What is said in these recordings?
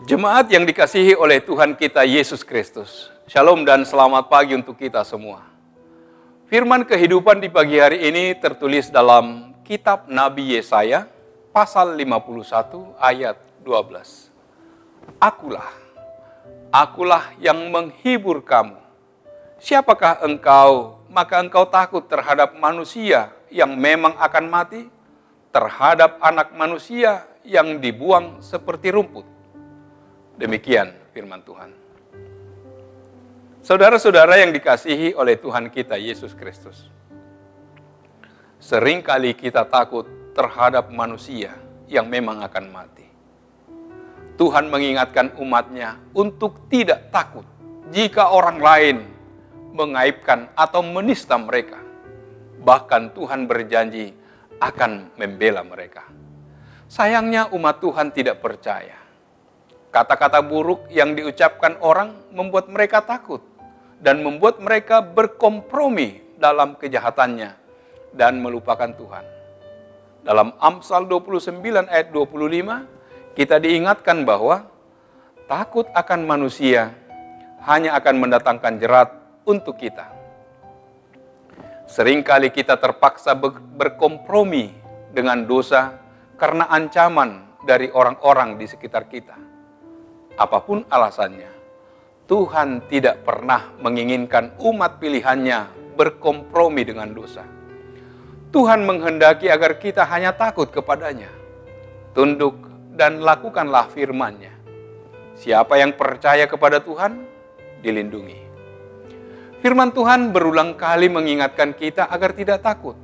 Jemaat yang dikasihi oleh Tuhan kita Yesus Kristus, Shalom dan selamat pagi untuk kita semua. Firman kehidupan di pagi hari ini tertulis dalam kitab Nabi Yesaya, pasal 51 ayat 12. Akulah yang menghibur kamu. Siapakah engkau, maka engkau takut terhadap manusia yang memang akan mati, terhadap anak manusia yang dibuang seperti rumput. Demikian firman Tuhan. Saudara-saudara yang dikasihi oleh Tuhan kita Yesus Kristus. Seringkali kita takut terhadap manusia yang memang akan mati. Tuhan mengingatkan umatnya untuk tidak takut jika orang lain mengaibkan atau menista mereka. Bahkan Tuhan berjanji akan membela mereka. Sayangnya umat Tuhan tidak percaya. Kata-kata buruk yang diucapkan orang membuat mereka takut dan membuat mereka berkompromi dalam kejahatannya dan melupakan Tuhan. Dalam Amsal 29 ayat 25, kita diingatkan bahwa takut akan manusia hanya akan mendatangkan jerat untuk kita. Seringkali kita terpaksa berkompromi dengan dosa karena ancaman dari orang-orang di sekitar kita. Apapun alasannya, Tuhan tidak pernah menginginkan umat pilihannya berkompromi dengan dosa. Tuhan menghendaki agar kita hanya takut kepadanya, tunduk dan lakukanlah firman-Nya. Siapa yang percaya kepada Tuhan, dilindungi. Firman Tuhan berulang kali mengingatkan kita agar tidak takut,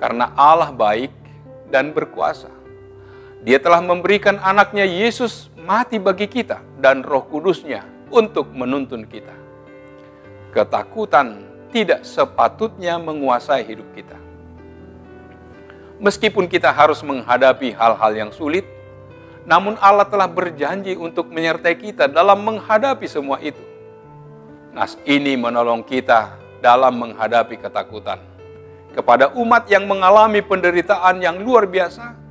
karena Allah baik dan berkuasa. Dia telah memberikan anaknya Yesus mati bagi kita dan Roh Kudus-Nya untuk menuntun kita. Ketakutan tidak sepatutnya menguasai hidup kita. Meskipun kita harus menghadapi hal-hal yang sulit, namun Allah telah berjanji untuk menyertai kita dalam menghadapi semua itu. Nas ini menolong kita dalam menghadapi ketakutan. Kepada umat yang mengalami penderitaan yang luar biasa,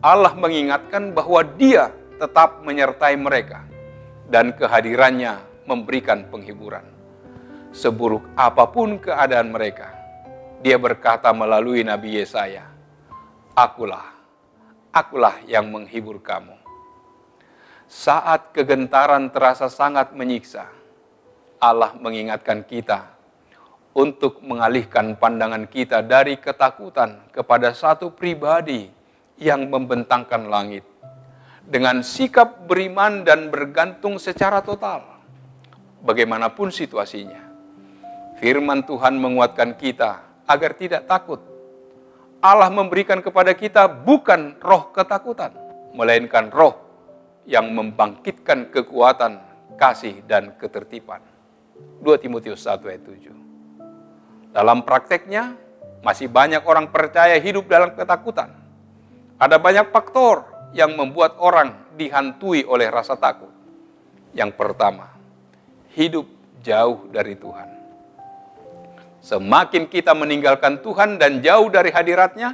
Allah mengingatkan bahwa Dia tetap menyertai mereka dan kehadirannya memberikan penghiburan. Seburuk apapun keadaan mereka, Dia berkata melalui Nabi Yesaya, Akulah yang menghibur kamu. Saat kegentaran terasa sangat menyiksa, Allah mengingatkan kita untuk mengalihkan pandangan kita dari ketakutan kepada satu pribadi yang membentangkan langit, dengan sikap beriman dan bergantung secara total, bagaimanapun situasinya. Firman Tuhan menguatkan kita agar tidak takut. Allah memberikan kepada kita bukan roh ketakutan, melainkan roh yang membangkitkan kekuatan, kasih, dan ketertiban. 2 Timotius 1 ayat 7. Dalam prakteknya, masih banyak orang percaya hidup dalam ketakutan. Ada banyak faktor yang membuat orang dihantui oleh rasa takut. Yang pertama, hidup jauh dari Tuhan. Semakin kita meninggalkan Tuhan dan jauh dari hadirat-Nya,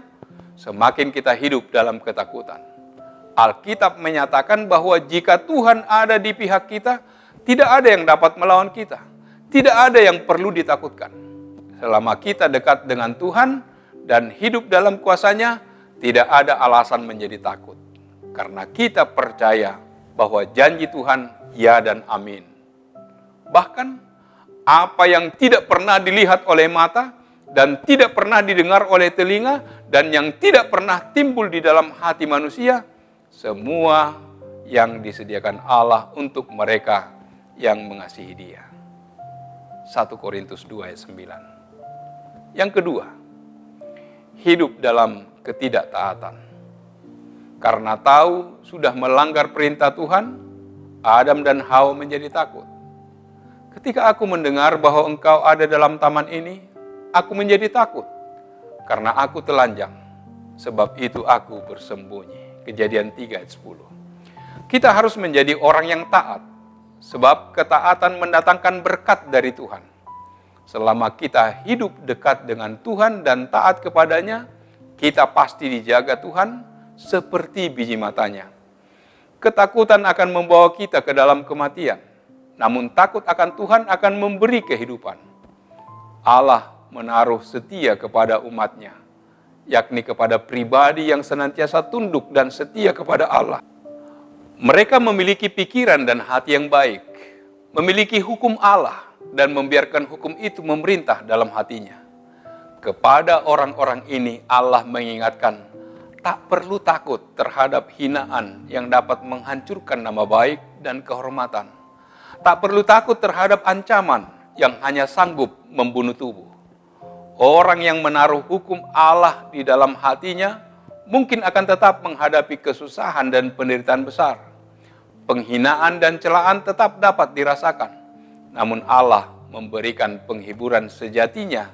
semakin kita hidup dalam ketakutan. Alkitab menyatakan bahwa jika Tuhan ada di pihak kita, tidak ada yang dapat melawan kita. Tidak ada yang perlu ditakutkan. Selama kita dekat dengan Tuhan dan hidup dalam kuasa-Nya, tidak ada alasan menjadi takut. Karena kita percaya bahwa janji Tuhan ya dan amin. Bahkan apa yang tidak pernah dilihat oleh mata dan tidak pernah didengar oleh telinga dan yang tidak pernah timbul di dalam hati manusia, semua yang disediakan Allah untuk mereka yang mengasihi Dia. 1 Korintus 2 ayat 9. Yang kedua, hidup dalam ketidaktaatan. Karena tahu sudah melanggar perintah Tuhan, Adam dan Hawa menjadi takut. Ketika aku mendengar bahwa engkau ada dalam taman ini, aku menjadi takut. Karena aku telanjang, sebab itu aku bersembunyi. Kejadian 3 ayat 10. Kita harus menjadi orang yang taat, sebab ketaatan mendatangkan berkat dari Tuhan. Selama kita hidup dekat dengan Tuhan dan taat kepadanya, kita pasti dijaga Tuhan seperti biji matanya. Ketakutan akan membawa kita ke dalam kematian, namun takut akan Tuhan akan memberi kehidupan. Allah menaruh setia kepada umat-Nya, yakni kepada pribadi yang senantiasa tunduk dan setia kepada Allah. Mereka memiliki pikiran dan hati yang baik, memiliki hukum Allah, dan membiarkan hukum itu memerintah dalam hatinya. Kepada orang-orang ini Allah mengingatkan, tak perlu takut terhadap hinaan yang dapat menghancurkan nama baik dan kehormatan. Tak perlu takut terhadap ancaman yang hanya sanggup membunuh tubuh. Orang yang menaruh hukum Allah di dalam hatinya mungkin akan tetap menghadapi kesusahan dan penderitaan besar. Penghinaan dan celaan tetap dapat dirasakan. Namun Allah memberikan penghiburan sejatinya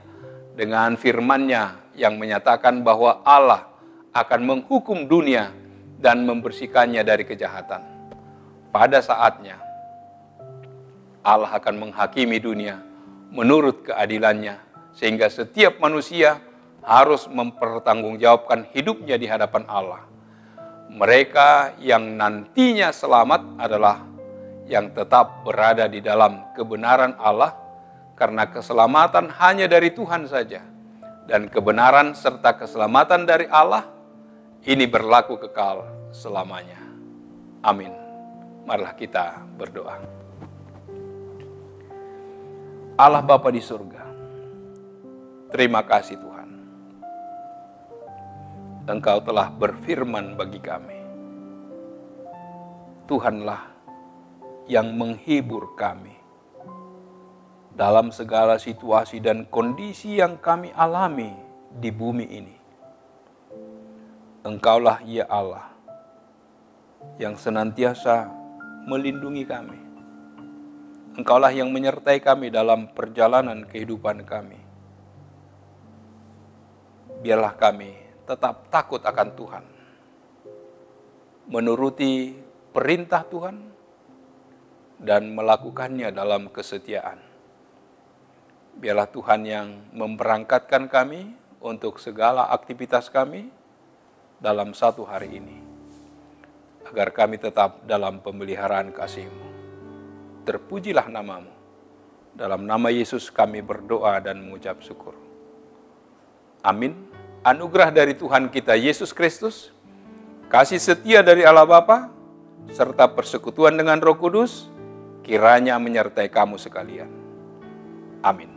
dengan firman-Nya yang menyatakan bahwa Allah akan menghukum dunia dan membersihkannya dari kejahatan. Pada saatnya, Allah akan menghakimi dunia menurut keadilan-Nya, sehingga setiap manusia harus mempertanggungjawabkan hidupnya di hadapan Allah. Mereka yang nantinya selamat adalah yang tetap berada di dalam kebenaran Allah, karena keselamatan hanya dari Tuhan saja. Dan kebenaran serta keselamatan dari Allah ini berlaku kekal selamanya. Amin. Marilah kita berdoa. Allah Bapa di surga, terima kasih Tuhan. Engkau telah berfirman bagi kami. Tuhanlah yang menghibur kami dalam segala situasi dan kondisi yang kami alami di bumi ini. Engkaulah ya Allah yang senantiasa melindungi kami. Engkaulah yang menyertai kami dalam perjalanan kehidupan kami. Biarlah kami tetap takut akan Tuhan, menuruti perintah Tuhan, dan melakukannya dalam kesetiaan. Biarlah Tuhan yang memberangkatkan kami untuk segala aktivitas kami dalam satu hari ini, agar kami tetap dalam pemeliharaan kasih-Mu. Terpujilah nama-Mu. Dalam nama Yesus kami berdoa dan mengucap syukur. Amin. Anugerah dari Tuhan kita Yesus Kristus, kasih setia dari Allah Bapa, serta persekutuan dengan Roh Kudus, kiranya menyertai kamu sekalian. Amin.